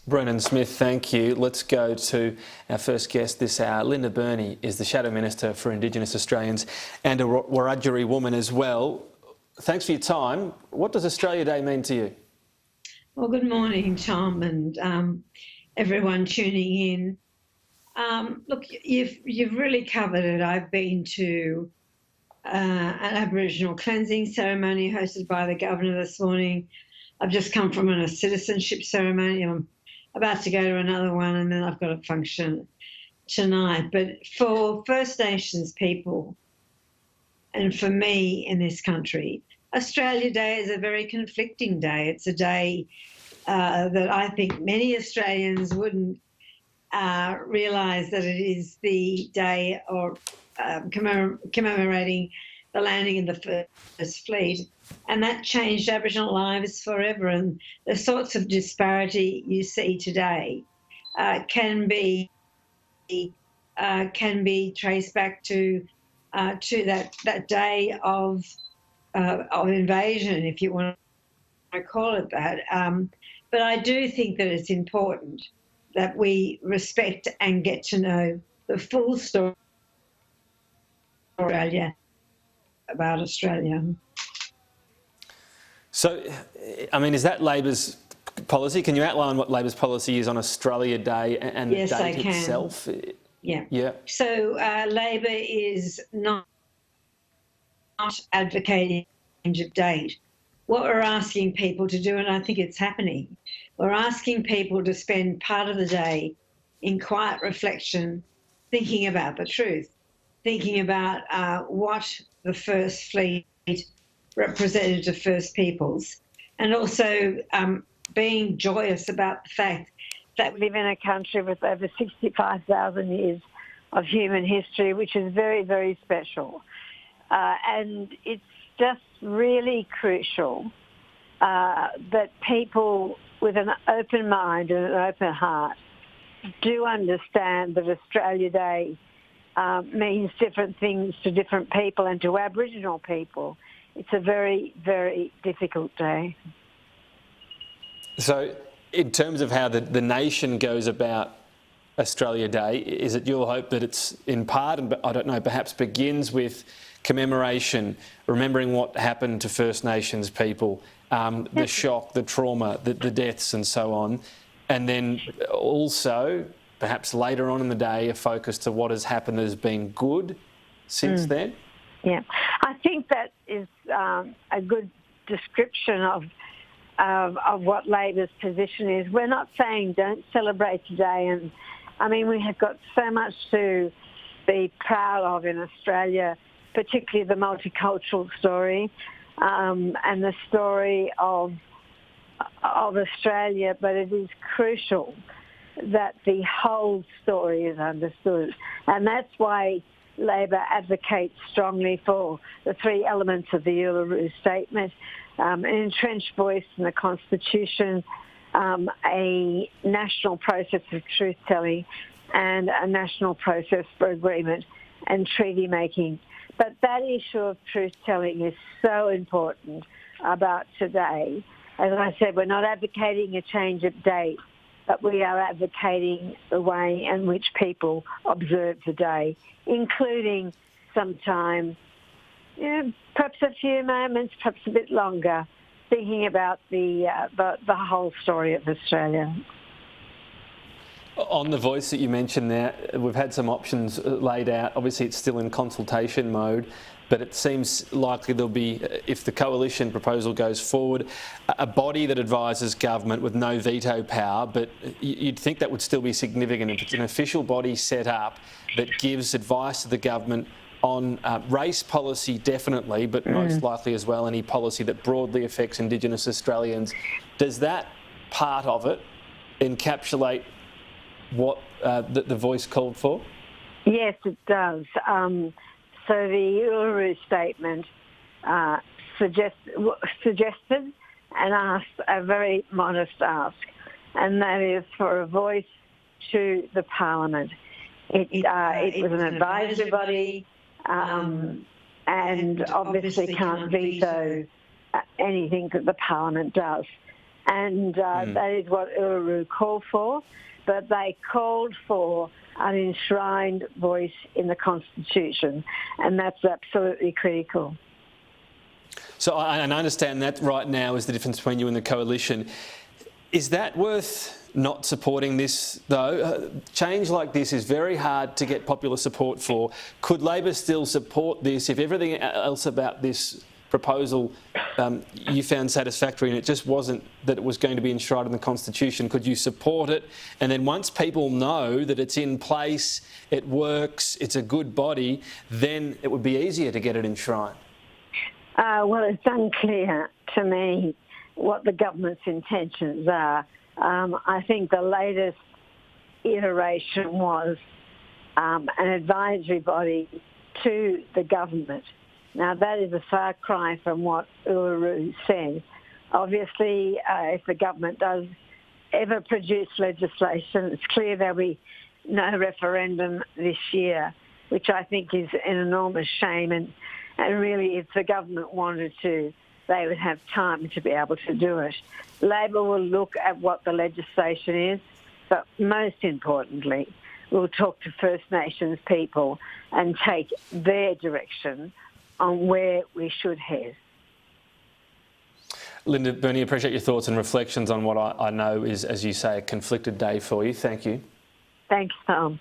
Brennan Smith, thank you. Let's go to our first guest this hour. Linda Burney is the Shadow Minister for Indigenous Australians and a Wiradjuri woman as well. Thanks for your time. What does Australia Day mean to you? Well, good morning, Tom, and everyone tuning in. Look, you've really covered it. I've been to an Aboriginal cleansing ceremony hosted by the Governor this morning. I've just come from a citizenship ceremony. I'm about to go to another one, and then I've got a function tonight. But for First Nations people, and for me in this country, Australia Day is a very conflicting day. It's a day that I think many Australians wouldn't realise that it is the day of commemorating the landing of the First Fleet, and that changed Aboriginal lives forever. And the sorts of disparity you see today can be traced back to that day of invasion, if you want to call it that. But I do think that it's important that we respect and get to know the full story about Australia. So, I mean, is that Labor's policy? Can you outline what Labor's policy is on Australia Day and yes, the date itself? Yeah. So Labor is not advocating a change of date. What we're asking people to do, and I think it's happening, we're asking people to spend part of the day in quiet reflection, thinking about the truth, thinking about what the First Fleet represented to First Peoples, and also being joyous about the fact that we live in a country with over 65,000 years of human history, which is very, very special. And it's just really crucial that people with an open mind and an open heart do understand that Australia Day means different things to different people, and to Aboriginal people it's a very, very difficult day. So in terms of how the nation goes about Australia Day, is it your hope that it's in part, and I don't know, perhaps begins with commemoration, remembering what happened to First Nations people, the shock, the trauma, the deaths and so on, and then also perhaps later on in the day a focus to what has happened that has been good since then? Yeah, I think that is a good description of what Labor's position is. We're not saying don't celebrate today, and I mean we have got so much to be proud of in Australia, particularly the multicultural story and the story of Australia, but it is crucial that the whole story is understood, and that's why Labor advocates strongly for the three elements of the Uluru Statement: an entrenched voice in the Constitution, a national process of truth-telling, and a national process for agreement and treaty making. But that issue of truth-telling is so important about today. As I said, we're not advocating a change of date, but we are advocating the way in which people observe the day, including sometimes, perhaps a few moments, perhaps a bit longer, thinking about the whole story of Australia. On the voice that you mentioned there, we've had some options laid out. Obviously, it's still in consultation mode, but it seems likely there'll be, if the coalition proposal goes forward, a body that advises government with no veto power, but you'd think that would still be significant if it's an official body set up that gives advice to the government on race policy, definitely, but most likely as well any policy that broadly affects Indigenous Australians. Does that part of it encapsulate what the voice called for? Yes, it does. So the Uluru Statement suggested and asked a very modest ask, and that is for a voice to the Parliament. It was an advisory body and obviously can't veto anything that the Parliament does. And that is what Uluru called for. But they called for an enshrined voice in the Constitution, and that's absolutely critical. So I understand that right now is the difference between you and the coalition. Is that worth not supporting this, though? Change like this is very hard to get popular support for. Could Labor still support this if everything else about this proposal you found satisfactory and it just wasn't that it was going to be enshrined in the Constitution? Could you support it? And then once people know that it's in place, it works, it's a good body, then it would be easier to get it enshrined? Well, it's unclear to me what the government's intentions are. I think the latest iteration was an advisory body to the government. Now, that is a far cry from what Uluru said. Obviously, if the government does ever produce legislation, it's clear there'll be no referendum this year, which I think is an enormous shame. And really, if the government wanted to, they would have time to be able to do it. Labor will look at what the legislation is, but most importantly, we'll talk to First Nations people and take their direction on where we should head. Linda, Burney, appreciate your thoughts and reflections on what I know is, as you say, a conflicted day for you. Thank you. Thanks, Tom.